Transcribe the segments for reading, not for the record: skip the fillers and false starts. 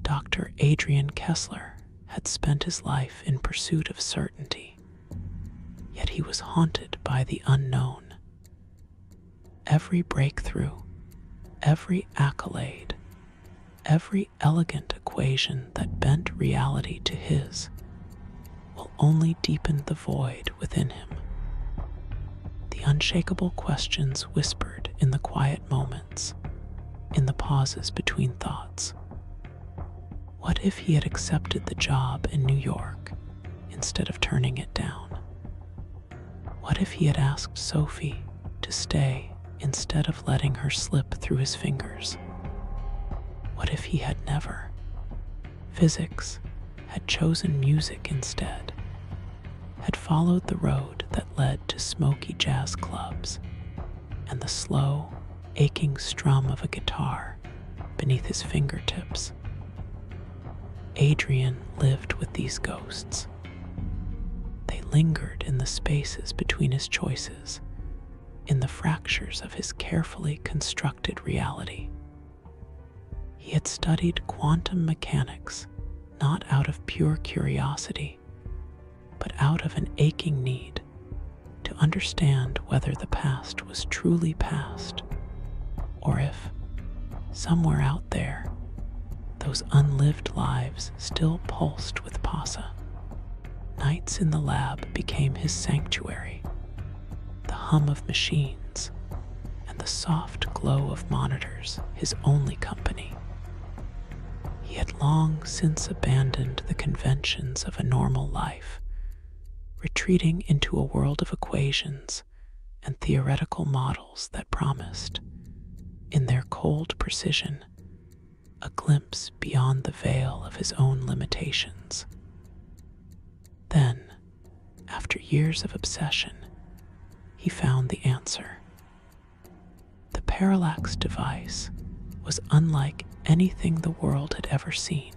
Dr. Adrian Kessler had spent his life in pursuit of certainty, yet he was haunted by the unknown. Every breakthrough, every accolade, every elegant equation that bent reality to his will only deepen the void within him. The unshakable questions whispered in the quiet moments, in the pauses between thoughts. What if he had accepted the job in New York instead of turning it down? What if he had asked Sophie to stay instead of letting her slip through his fingers? What if he had never? Physics had chosen music instead, had followed the road that led to smoky jazz clubs and the slow, aching strum of a guitar beneath his fingertips. Adrian lived with these ghosts. They lingered in the spaces between his choices, in the fractures of his carefully constructed reality. He had studied quantum mechanics not out of pure curiosity, but out of an aching need to understand whether the past was truly past, or if, somewhere out there, those unlived lives still pulsed with pasa. Nights in the lab became his sanctuary, the hum of machines and the soft glow of monitors his only company. He had long since abandoned the conventions of a normal life, retreating into a world of equations and theoretical models that promised, in their cold precision, a glimpse beyond the veil of his own limitations. Then, after years of obsession, he found the answer. The Parallax Device was unlike anything the world had ever seen.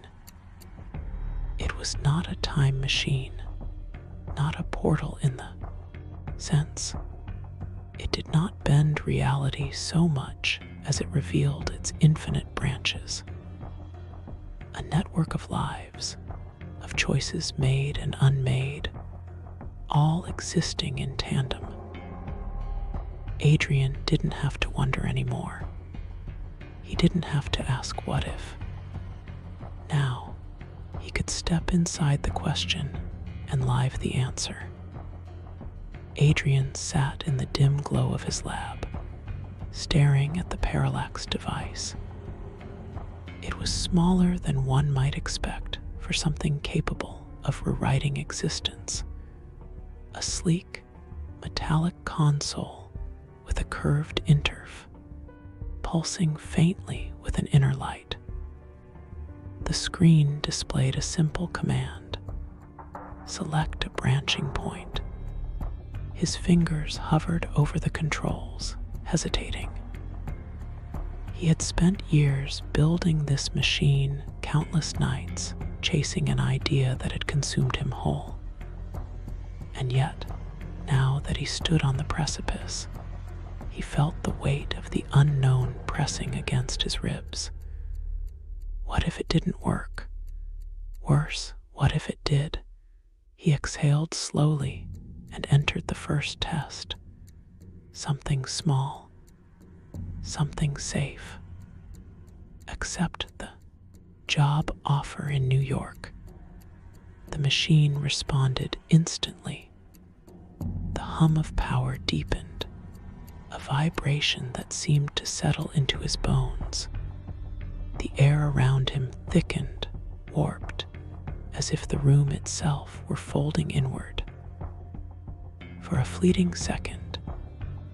It was not a time machine, not a portal in the sense. It did not bend reality so much as it revealed its infinite branches. A network of lives, of choices made and unmade, all existing in tandem. Adrian didn't have to wonder anymore. He didn't have to ask what if. Now, he could step inside the question and live the answer. Adrian sat in the dim glow of his lab, staring at the Parallax Device. It was smaller than one might expect for something capable of rewriting existence. A sleek, metallic console with a curved interf, pulsing faintly with an inner light. The screen displayed a simple command: select a branching point. His fingers hovered over the controls, hesitating. He had spent years building this machine, countless nights, chasing an idea that had consumed him whole. And yet, now that he stood on the precipice, he felt the weight of the unknown pressing against his ribs. What if it didn't work? Worse, what if it did? He exhaled slowly and entered the first test. Something small, something safe. Accept the job offer in New York. The machine responded instantly. The hum of power deepened, a vibration that seemed to settle into his bones. The air around him thickened, warped, as if the room itself were folding inward. For a fleeting second,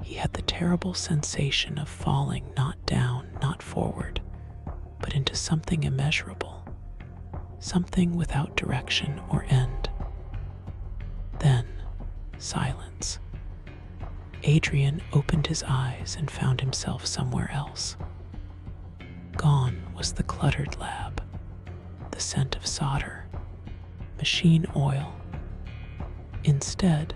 he had the terrible sensation of falling not down, not forward, but into something immeasurable, something without direction or end. Then, silence. Adrian opened his eyes and found himself somewhere else. Gone was the cluttered lab, the scent of solder, machine oil. Instead,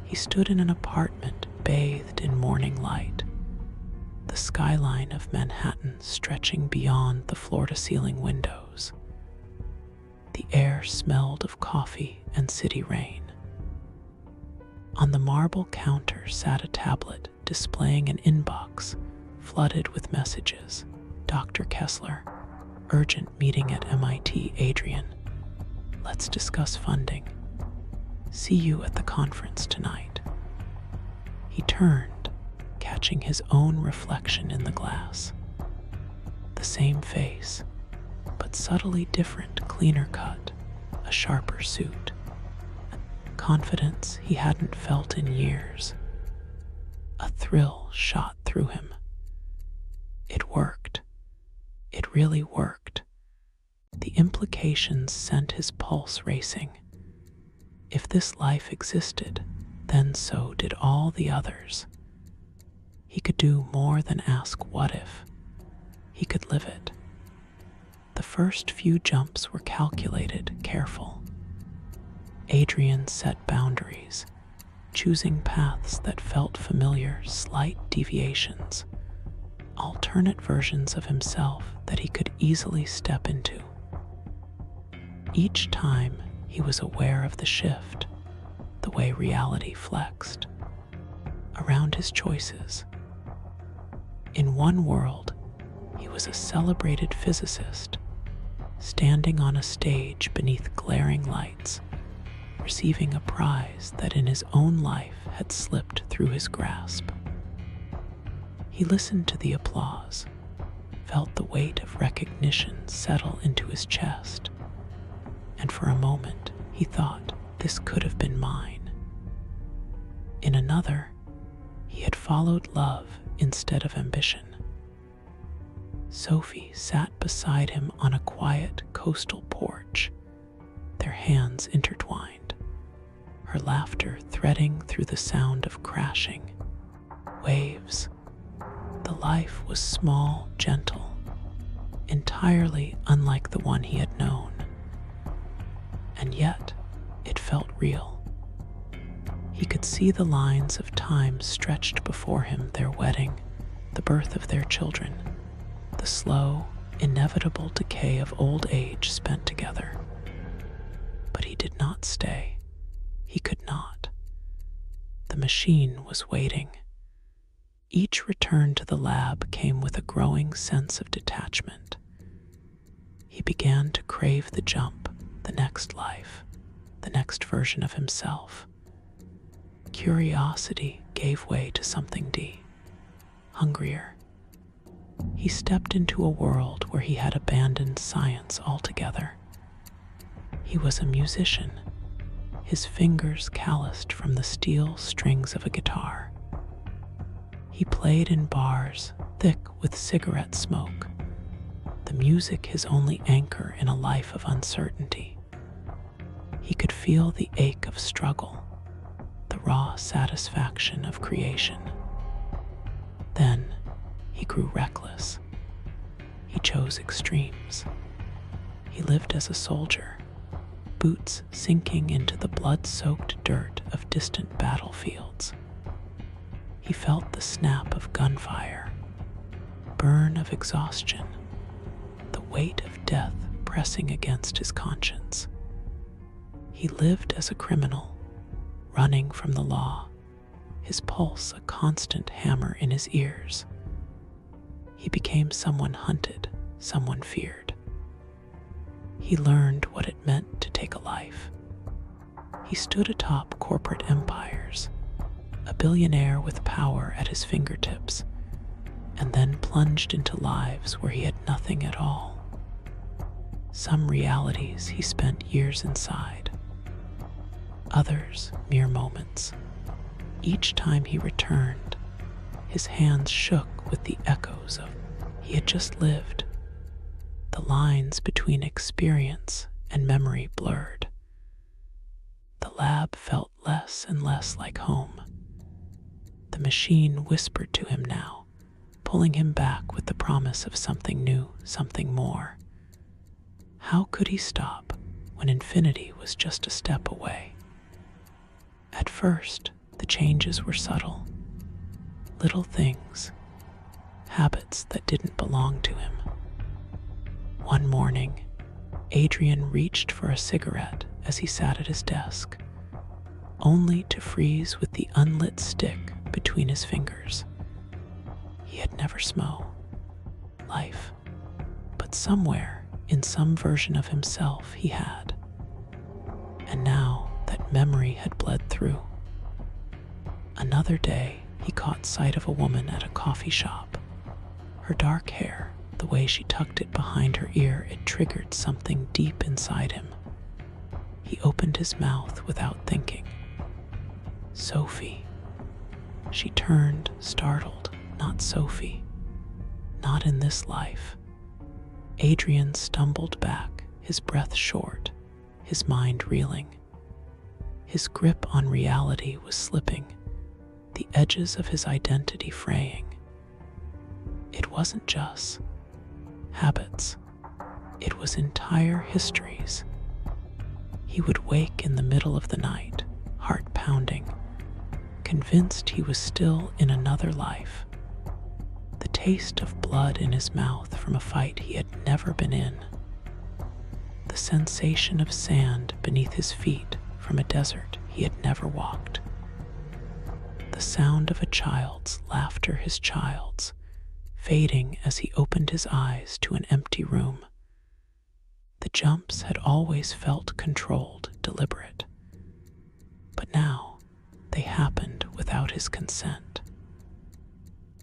he stood in an apartment bathed in morning light, the skyline of Manhattan stretching beyond the floor-to-ceiling windows. The air smelled of coffee and city rain. On the marble counter sat a tablet displaying an inbox flooded with messages. Dr. Kessler, urgent meeting at MIT. Adrian, let's discuss funding. See you at the conference tonight. He turned, catching his own reflection in the glass. The same face, but subtly different, cleaner cut, a sharper suit. Confidence he hadn't felt in years. A thrill shot through him. It worked. It really worked. The implications sent his pulse racing. If this life existed, then so did all the others. He could do more than ask what if. He could live it. The first few jumps were calculated, careful. Adrian set boundaries, choosing paths that felt familiar, slight deviations, alternate versions of himself that he could easily step into. Each time he was aware of the shift, the way reality flexed around his choices. In one world, he was a celebrated physicist, standing on a stage beneath glaring lights, receiving a prize that in his own life had slipped through his grasp. He listened to the applause, felt the weight of recognition settle into his chest, and for a moment he thought, this could have been mine. In another, he had followed love instead of ambition. Sophie sat beside him on a quiet coastal porch, their hands intertwined, her laughter threading through the sound of crashing waves. The life was small, gentle, entirely unlike the one he had known. And yet, it felt real. He could see the lines of time stretched before him, their wedding, the birth of their children, the slow, inevitable decay of old age spent together. But he did not stay. He could not. The machine was waiting. Each return to the lab came with a growing sense of detachment. He began to crave the jump, the next life, the next version of himself. Curiosity gave way to something hungrier. He stepped into a world where he had abandoned science altogether. He was a musician, his fingers calloused from the steel strings of a guitar. He played in bars thick with cigarette smoke, the music his only anchor in a life of uncertainty. He could feel the ache of struggle, the raw satisfaction of creation. Then he grew reckless. He chose extremes. He lived as a soldier, boots sinking into the blood-soaked dirt of distant battlefields. He felt the snap of gunfire, burn of exhaustion, the weight of death pressing against his conscience. He lived as a criminal, running from the law, his pulse a constant hammer in his ears. He became someone hunted, someone feared. He learned what it meant to take a life. He stood atop corporate empires, a billionaire with power at his fingertips, and then plunged into lives where he had nothing at all. Some realities he spent years inside, others mere moments. Each time he returned, his hands shook with the echoes of he had just lived. The lines between experience and memory blurred. The lab felt less and less like home. The machine whispered to him now, pulling him back with the promise of something new, something more. How could he stop when infinity was just a step away? At first, the changes were subtle. Little things, habits that didn't belong to him. One morning, Adrian reached for a cigarette as he sat at his desk, only to freeze with the unlit stick between his fingers. He had never smoked life, but somewhere in some version of himself he had. And now that memory had bled through. Another day, he caught sight of a woman at a coffee shop. Her dark hair, the way she tucked it behind her ear, it triggered something deep inside him. He opened his mouth without thinking. Sophie. She turned, startled. Not Sophie. Not in this life. Adrian stumbled back, his breath short, his mind reeling. His grip on reality was slipping, the edges of his identity fraying. It wasn't just habits. It was entire histories. He would wake in the middle of the night, heart pounding, convinced he was still in another life. The taste of blood in his mouth from a fight he had never been in. The sensation of sand beneath his feet from a desert he had never walked. The sound of a child's laughter, his child's, fading as he opened his eyes to an empty room. The jumps had always felt controlled, deliberate. But now they happened without his consent.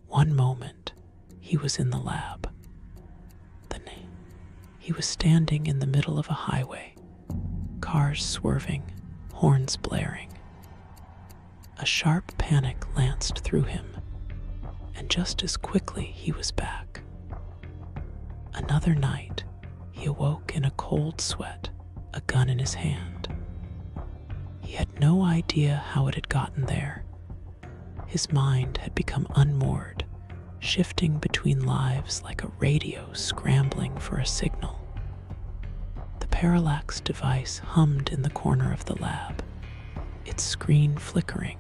One moment, he was in the lab. He was standing in the middle of a highway, cars swerving, horns blaring. A sharp panic lanced through him, and just as quickly he was back. Another night, he awoke in a cold sweat, a gun in his hand. He had no idea how it had gotten there. His mind had become unmoored, shifting between lives like a radio scrambling for a signal. The Parallax Device hummed in the corner of the lab, its screen flickering,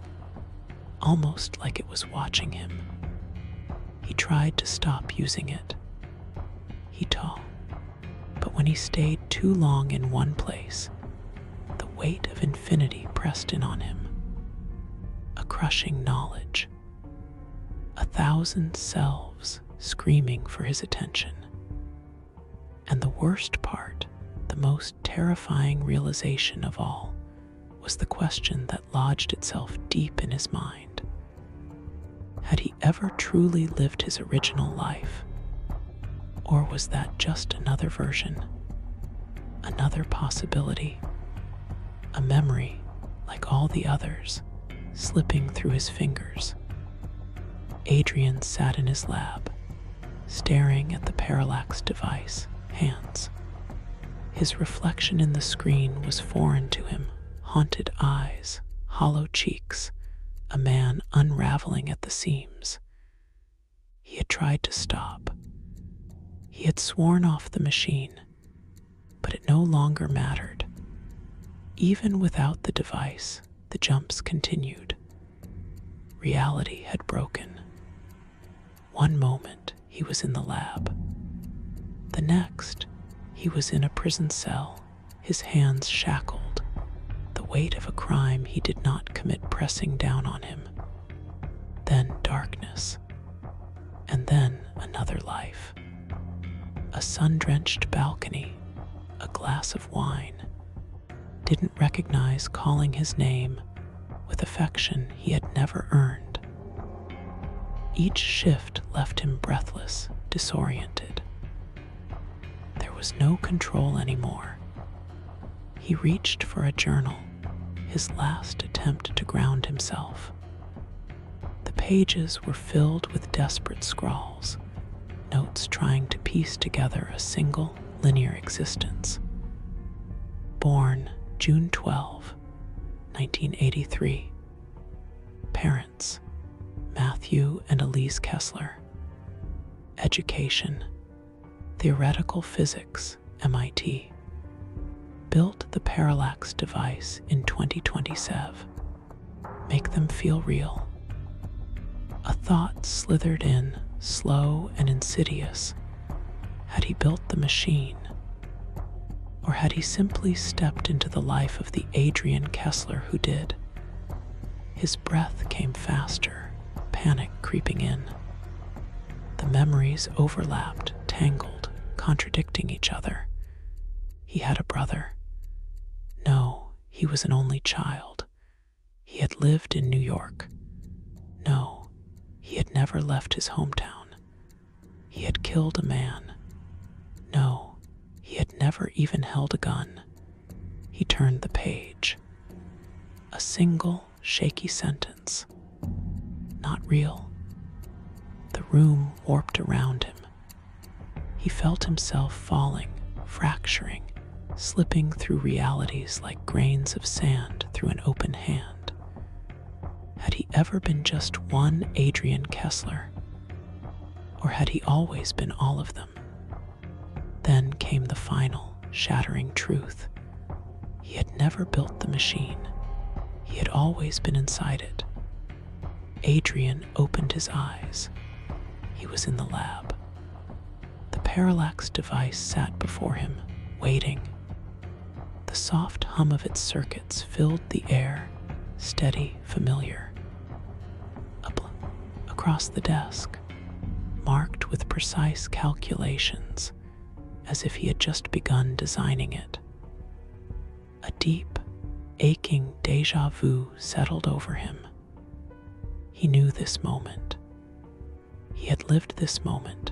almost like it was watching him. He tried to stop using it. But when he stayed too long in one place, the weight of infinity pressed in on him. A crushing knowledge. 1,000 selves screaming for his attention. And the worst part, the most terrifying realization of all, was the question that lodged itself deep in his mind. Had he ever truly lived his original life? Or was that just another version? Another possibility? A memory, like all the others, slipping through his fingers? Adrian sat in his lab, staring at the Parallax Device, hands. His reflection in the screen was foreign to him, haunted eyes, hollow cheeks, a man unraveling at the seams. He had tried to stop. He had sworn off the machine, but it no longer mattered. Even without the device, the jumps continued. Reality had broken. One moment, he was in the lab. The next, he was in a prison cell, his hands shackled, the weight of a crime he did not commit pressing down on him. Then darkness, and then another life. A sun-drenched balcony, a glass of wine. Didn't recognize calling his name with affection he had never earned. Each shift left him breathless, disoriented. There was no control anymore. He reached for a journal, his last attempt to ground himself. The pages were filled with desperate scrawls, notes trying to piece together a single, linear existence. Born June 12, 1983. Parents, Matthew and Elise Kessler. Education, theoretical physics, MIT. Built the Parallax Device in 2027. Make them feel real. A thought slithered in, slow and insidious. Had he built the machine? Or had he simply stepped into the life of the Adrian Kessler who did? His breath came faster, panic creeping in. The memories overlapped, tangled, contradicting each other. He had a brother. No, he was an only child. He had lived in New York. No, he had never left his hometown. He had killed a man. No, he had never even held a gun. He turned the page. A single, shaky sentence. Not real. The room warped around him. He felt himself falling, fracturing, slipping through realities like grains of sand through an open hand. Had he ever been just one Adrian Kessler? Or had he always been all of them? Then came the final, shattering truth. He had never built the machine. He had always been inside it. Adrian opened his eyes. He was in the lab. The Parallax Device sat before him, waiting. The soft hum of its circuits filled the air, steady, familiar. Across the desk, marked with precise calculations, as if he had just begun designing it. A deep, aching déjà vu settled over him. He knew this moment. He had lived this moment.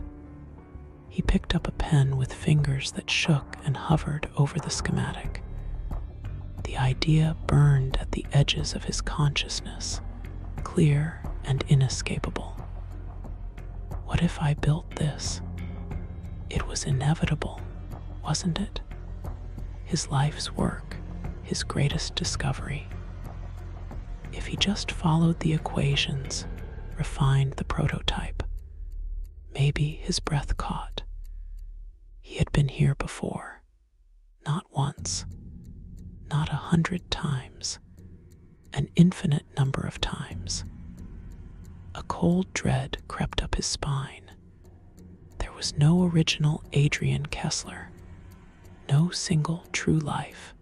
He picked up a pen with fingers that shook and hovered over the schematic. The idea burned at the edges of his consciousness, clear and inescapable. What if I built this? It was inevitable, wasn't it? His life's work, his greatest discovery. If he just followed the equations, refined the prototype, maybe his breath caught. He had been here before, not once, not 100 times, an infinite number of times. A cold dread crept up his spine. There was no original Adrian Kessler, no single true life.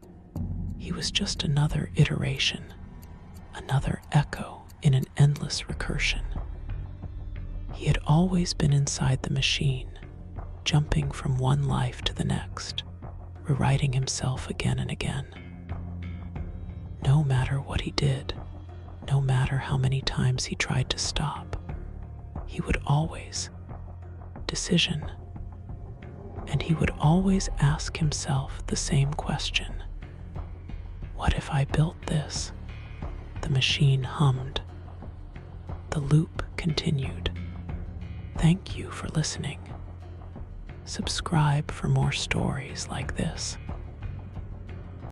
He was just another iteration, another echo in an endless recursion. He had always been inside the machine, jumping from one life to the next, rewriting himself again and again. No matter what he did, no matter how many times he tried to stop, he would always decision. And he would always ask himself the same question. What if I built this? The machine hummed. The loop continued. Thank you for listening. Subscribe for more stories like this.